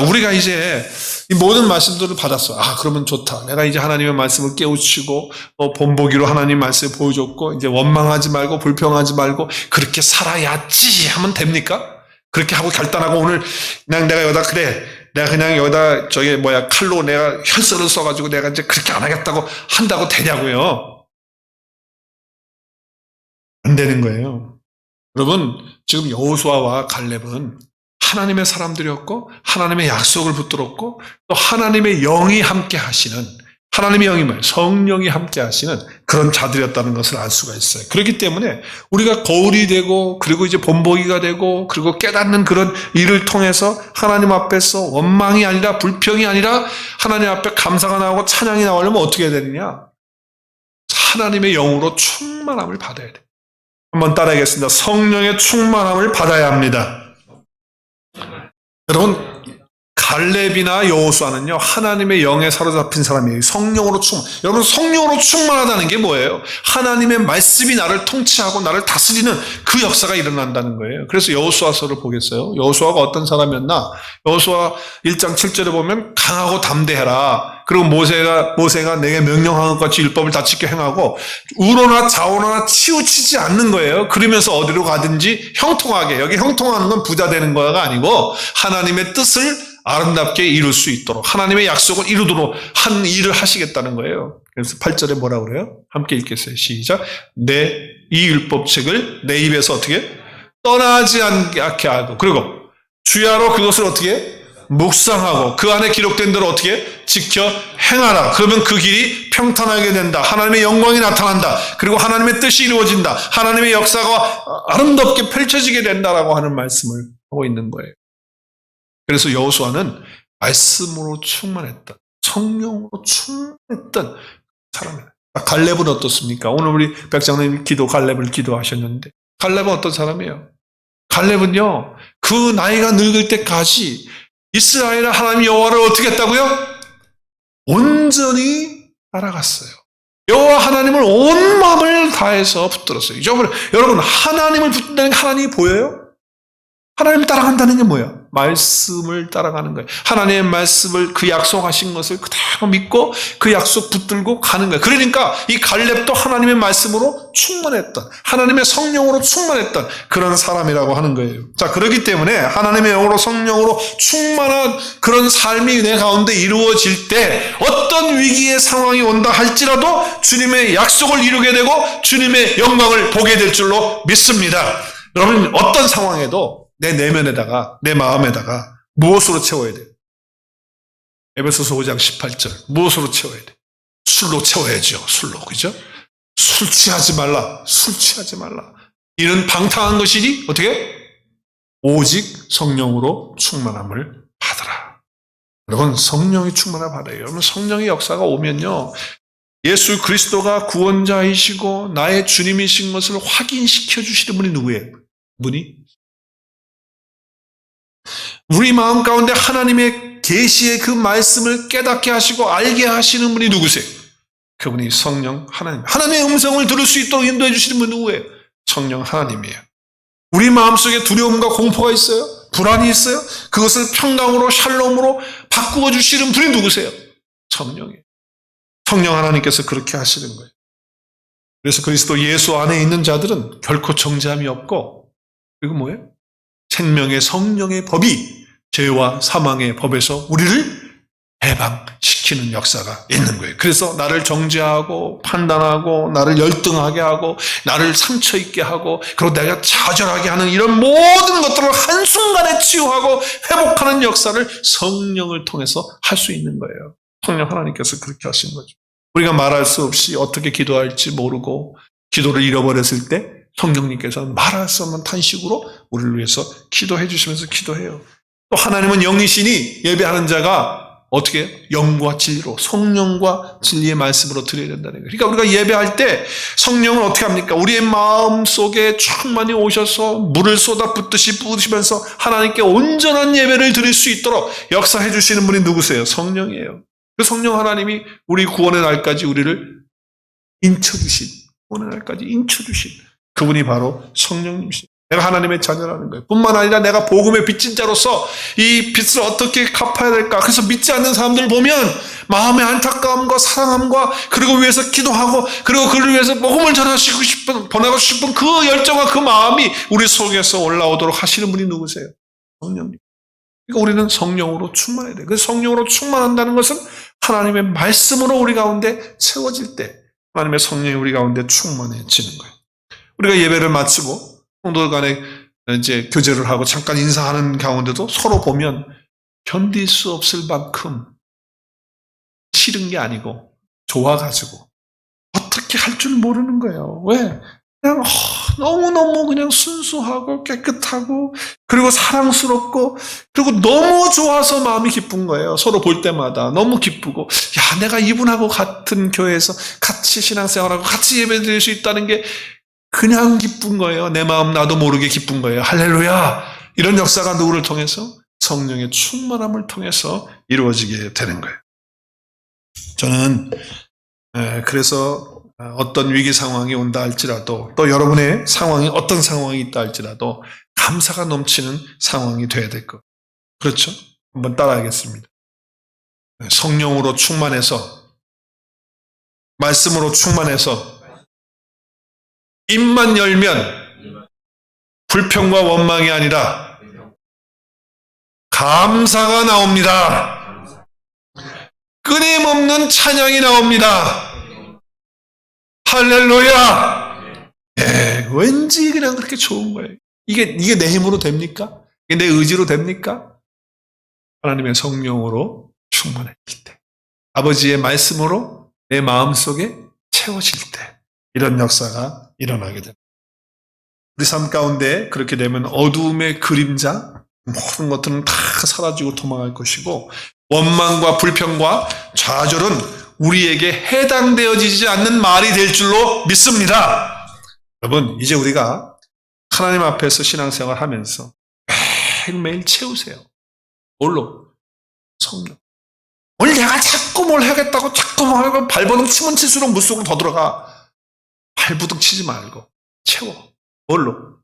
우리가 이제 이 모든 말씀들을 받았어. 그러면 좋다. 내가 이제 하나님의 말씀을 깨우치고 본보기로 하나님 말씀을 보여줬고 이제 원망하지 말고 불평하지 말고 그렇게 살아야지 하면 됩니까? 그렇게 하고 결단하고 오늘 그냥 내가 여기다 내가 그냥 여기다 칼로 내가 혈서를 써가지고 내가 이제 그렇게 안 하겠다고 한다고 되냐고요. 안 되는 거예요. 여러분, 지금 여호수아와 갈렙은 하나님의 사람들이었고 하나님의 약속을 붙들었고 또 하나님의 영이 함께 하시는, 하나님의 영이 뭐예요? 성령이 함께 하시는 그런 자들이었다는 것을 알 수가 있어요. 그렇기 때문에 우리가 거울이 되고 그리고 이제 본보기가 되고 그리고 깨닫는 그런 일을 통해서 하나님 앞에서 원망이 아니라 불평이 아니라 하나님 앞에 감사가 나오고 찬양이 나오려면 어떻게 해야 되느냐? 하나님의 영으로 충만함을 받아야 돼요. 한번 따라하겠습니다. 성령의 충만함을 받아야 합니다. 여러분, 갈렙이나 여호수아는요, 하나님의 영에 사로잡힌 사람이에요. 성령으로 충만. 여러분, 성령으로 충만하다는 게 뭐예요? 하나님의 말씀이 나를 통치하고 나를 다스리는 그 역사가 일어난다는 거예요. 그래서 여호수아서를 보겠어요. 여호수아가 어떤 사람이었나? 여호수아 1장 7절에 보면 강하고 담대해라. 그리고 모세가 내게 명령한 것 같이 율법을 다 지켜 행하고 우로나 좌우나 치우치지 않는 거예요. 그러면서 어디로 가든지 형통하게. 여기 형통하는 건 부자 되는 거가 아니고 하나님의 뜻을 아름답게 이룰 수 있도록 하나님의 약속을 이루도록 한 일을 하시겠다는 거예요. 그래서 8절에 뭐라고 그래요? 함께 읽겠어요. 시작. 이 율법책을 내 입에서 어떻게? 떠나지 않게 하고 그리고 주야로 그것을 어떻게? 묵상하고 그 안에 기록된 대로 어떻게? 지켜 행하라. 그러면 그 길이 평탄하게 된다. 하나님의 영광이 나타난다. 그리고 하나님의 뜻이 이루어진다. 하나님의 역사가 아름답게 펼쳐지게 된다라고 하는 말씀을 하고 있는 거예요. 그래서 여호수아는 말씀으로 충만했던, 성령으로 충만했던 사람이에요. 갈렙은 어떻습니까? 오늘 우리 백장로님 갈렙을 기도하셨는데 갈렙은 어떤 사람이에요? 갈렙은요, 그 나이가 늙을 때까지 이스라엘의 하나님 여호와를 어떻게 했다고요? 온전히 따라갔어요. 여호와 하나님을 온 마음을 다해서 붙들었어요. 여러분, 하나님을 붙든다는 게 하나님이 보여요? 하나님을 따라간다는 게 뭐예요? 말씀을 따라가는 거예요. 하나님의 말씀을, 그 약속하신 것을 그대로 믿고 그 약속 붙들고 가는 거예요. 그러니까 이 갈렙도 하나님의 말씀으로 충만했던, 하나님의 성령으로 충만했던 그런 사람이라고 하는 거예요. 자, 그렇기 때문에 하나님의 영으로 성령으로 충만한 그런 삶이 내 가운데 이루어질 때 어떤 위기의 상황이 온다 할지라도 주님의 약속을 이루게 되고 주님의 영광을 보게 될 줄로 믿습니다. 여러분, 어떤 상황에도 내 내면에다가, 내 마음에다가 무엇으로 채워야 돼요? 에베소서 5장 18절. 무엇으로 채워야 돼요? 술로 채워야죠. 술로. 그죠? 술 취하지 말라. 술 취하지 말라. 이는 방탕한 것이니 어떻게? 오직 성령으로 충만함을 받으라. 여러분, 성령이 충만함을 받아요. 여러분, 성령의 역사가 오면요, 예수 그리스도가 구원자이시고 나의 주님이신 것을 확인시켜 주시는 분이 누구예요? 분이? 우리 마음 가운데 하나님의 계시의 그 말씀을 깨닫게 하시고 알게 하시는 분이 누구세요? 그분이 성령 하나님. 하나님의 음성을 들을 수 있도록 인도해 주시는 분이 누구예요? 성령 하나님이에요. 우리 마음속에 두려움과 공포가 있어요? 불안이 있어요? 그것을 평강으로 샬롬으로 바꾸어 주시는 분이 누구세요? 성령이에요. 성령 하나님께서 그렇게 하시는 거예요. 그래서 그리스도 예수 안에 있는 자들은 결코 정죄함이 없고, 그리고 뭐예요? 생명의 성령의 법이 죄와 사망의 법에서 우리를 해방시키는 역사가 있는 거예요. 그래서 나를 정죄하고 판단하고 나를 열등하게 하고 나를 상처 있게 하고 그리고 내가 좌절하게 하는 이런 모든 것들을 한순간에 치유하고 회복하는 역사를 성령을 통해서 할 수 있는 거예요. 성령 하나님께서 그렇게 하신 거죠. 우리가 말할 수 없이 어떻게 기도할지 모르고 기도를 잃어버렸을 때 성령님께서 말할 수 없는 탄식으로 우리를 위해서 기도해 주시면서 기도해요. 또 하나님은 영이시니 예배하는 자가 어떻게 영과 진리로, 성령과 진리의 말씀으로 드려야 된다는 거예요. 그러니까 우리가 예배할 때 성령은 어떻게 합니까? 우리의 마음 속에 충만히 오셔서 물을 쏟아붓듯이 부으시면서 하나님께 온전한 예배를 드릴 수 있도록 역사해 주시는 분이 누구세요? 성령이에요. 그 성령 하나님이 우리 구원의 날까지 우리를 인쳐주신, 구원의 날까지 인쳐주신 그분이 바로 성령님이시죠. 내가 하나님의 자녀라는 거예요. 뿐만 아니라 내가 복음의 빚진 자로서 이 빚을 어떻게 갚아야 될까? 그래서 믿지 않는 사람들을 보면 마음의 안타까움과 사랑함과 그리고 위해서 기도하고 그리고 그를 위해서 복음을 전하시고 싶은, 보내고 싶은 그 열정과 그 마음이 우리 속에서 올라오도록 하시는 분이 누구세요? 성령님. 그러니까 우리는 성령으로 충만해야 돼요. 그 성령으로 충만한다는 것은 하나님의 말씀으로 우리 가운데 채워질 때 하나님의 성령이 우리 가운데 충만해지는 거예요. 우리가 예배를 마치고 성도들 간에 이제 교제를 하고 잠깐 인사하는 가운데도 서로 보면 견딜 수 없을 만큼 싫은 게 아니고 좋아가지고 어떻게 할 줄 모르는 거예요. 왜? 그냥 너무너무 그냥 순수하고 깨끗하고 그리고 사랑스럽고 그리고 너무 좋아서 마음이 기쁜 거예요. 서로 볼 때마다 너무 기쁘고 야, 내가 이분하고 같은 교회에서 같이 신앙생활하고 같이 예배드릴 수 있다는 게 그냥 기쁜 거예요. 내 마음 나도 모르게 기쁜 거예요. 할렐루야. 이런 역사가 누구를 통해서? 성령의 충만함을 통해서 이루어지게 되는 거예요. 저는 그래서 어떤 위기 상황이 온다 할지라도 또 여러분의 상황이 어떤 상황이 있다 할지라도 감사가 넘치는 상황이 돼야 될 것. 그렇죠? 한번 따라하겠습니다. 성령으로 충만해서 말씀으로 충만해서 입만 열면 불평과 원망이 아니라 감사가 나옵니다. 끊임없는 찬양이 나옵니다. 할렐루야! 예, 왠지 그냥 그렇게 좋은 거예요. 이게 내 힘으로 됩니까? 이게 내 의지로 됩니까? 하나님의 성령으로 충만해질 때, 아버지의 말씀으로 내 마음속에 채워질 때, 이런 역사가 일어나게 됩니다. 우리 삶 가운데 그렇게 되면 어두움의 그림자, 모든 것들은 다 사라지고 도망할 것이고, 원망과 불평과 좌절은 우리에게 해당되어지지 않는 말이 될 줄로 믿습니다. 여러분, 이제 우리가 하나님 앞에서 신앙생활 하면서 매일매일 채우세요. 뭘로? 성령. 오늘 내가 자꾸 뭘 하겠다고 자꾸 뭘 하고 발버둥 치면 칠수록 물속으로 더 들어가. 발버둥 치지 말고 채워. 뭘로?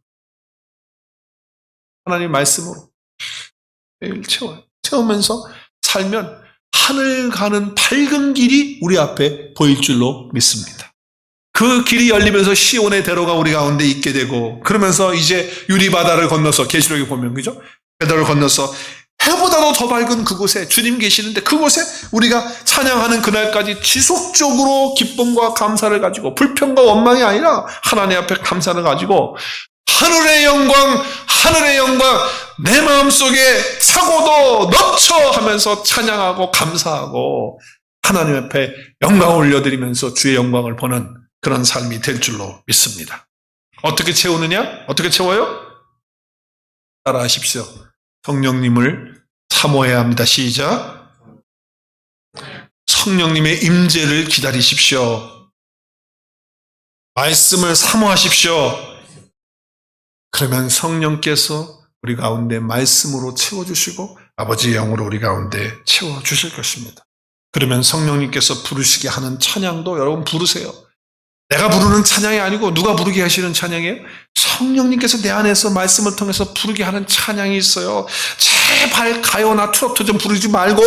하나님 말씀으로 매일 채워요. 채우면서 살면 하늘 가는 밝은 길이 우리 앞에 보일 줄로 믿습니다. 그 길이 열리면서 시온의 대로가 우리 가운데 있게 되고, 그러면서 이제 유리바다를 건너서, 계시록에 보면 그죠? 바다를 건너서 해보다도 더 밝은 그곳에 주님 계시는데, 그곳에 우리가 찬양하는 그날까지 지속적으로 기쁨과 감사를 가지고, 불평과 원망이 아니라 하나님 앞에 감사를 가지고 하늘의 영광, 하늘의 영광, 내 마음속에 차고도 넘쳐 하면서 찬양하고 감사하고 하나님 앞에 영광을 올려드리면서 주의 영광을 보는 그런 삶이 될 줄로 믿습니다. 어떻게 채우느냐? 어떻게 채워요? 따라하십시오. 성령님을 사모해야 합니다. 시작. 성령님의 임재를 기다리십시오. 말씀을 사모하십시오. 그러면 성령께서 우리 가운데 말씀으로 채워주시고 아버지의 영으로 우리 가운데 채워주실 것입니다. 그러면 성령님께서 부르시게 하는 찬양도 여러분 부르세요. 내가 부르는 찬양이 아니고 누가 부르게 하시는 찬양이에요? 성령님께서 내 안에서 말씀을 통해서 부르게 하는 찬양이 있어요. 제발 가요나 트로트 좀 부르지 말고.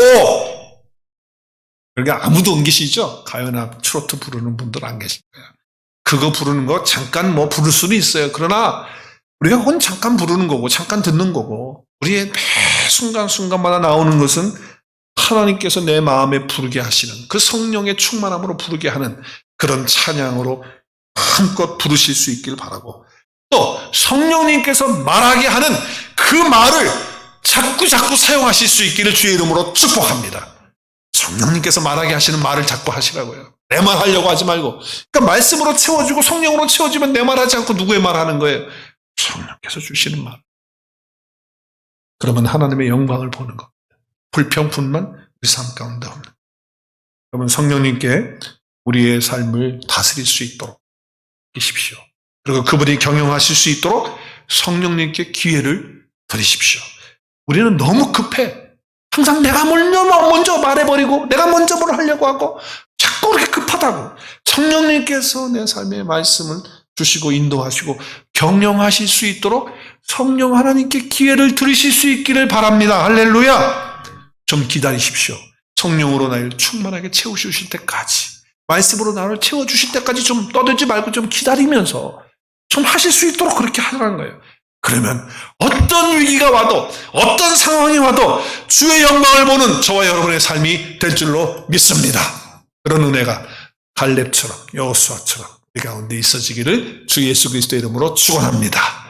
그러니까 아무도 안 계시죠? 가요나 트로트 부르는 분들 안 계실 거예요. 그거 부르는 거 잠깐 뭐 부를 수는 있어요. 그러나 우리가 그건 잠깐 부르는 거고 잠깐 듣는 거고, 우리의 매 순간순간마다 나오는 것은 하나님께서 내 마음에 부르게 하시는 그 성령의 충만함으로 부르게 하는 그런 찬양으로 마음껏 부르실 수 있길 바라고, 또 성령님께서 말하게 하는 그 말을 자꾸 사용하실 수 있기를 주의 이름으로 축복합니다. 성령님께서 말하게 하시는 말을 자꾸 하시라고요. 내 말 하려고 하지 말고. 그러니까 말씀으로 채워주고 성령으로 채워지면 내 말 하지 않고 누구의 말 하는 거예요? 성령께서 주시는 말. 그러면 하나님의 영광을 보는 겁니다. 불평, 분만 우리 삶 가운데 없는. 그러면 성령님께 우리의 삶을 다스릴 수 있도록 계십시오. 그리고 그분이 경영하실 수 있도록 성령님께 기회를 드리십시오. 우리는 너무 급해. 항상 내가 먼저 말해버리고 내가 먼저 뭘 하려고 하고 자꾸 그렇게 급하다고. 성령님께서 내 삶의 말씀을 주시고 인도하시고 경영하실 수 있도록 성령 하나님께 기회를 드리실 수 있기를 바랍니다. 할렐루야. 좀 기다리십시오. 성령으로 나를 충만하게 채우실 때까지, 말씀으로 나를 채워주실 때까지 좀 떠들지 말고 좀 기다리면서 좀 하실 수 있도록 그렇게 하라는 거예요. 그러면 어떤 위기가 와도 어떤 상황이 와도 주의 영광을 보는 저와 여러분의 삶이 될 줄로 믿습니다. 그런 은혜가 갈렙처럼 여호수아처럼 우리 가운데 있어지기를 주 예수 그리스도의 이름으로 축원합니다.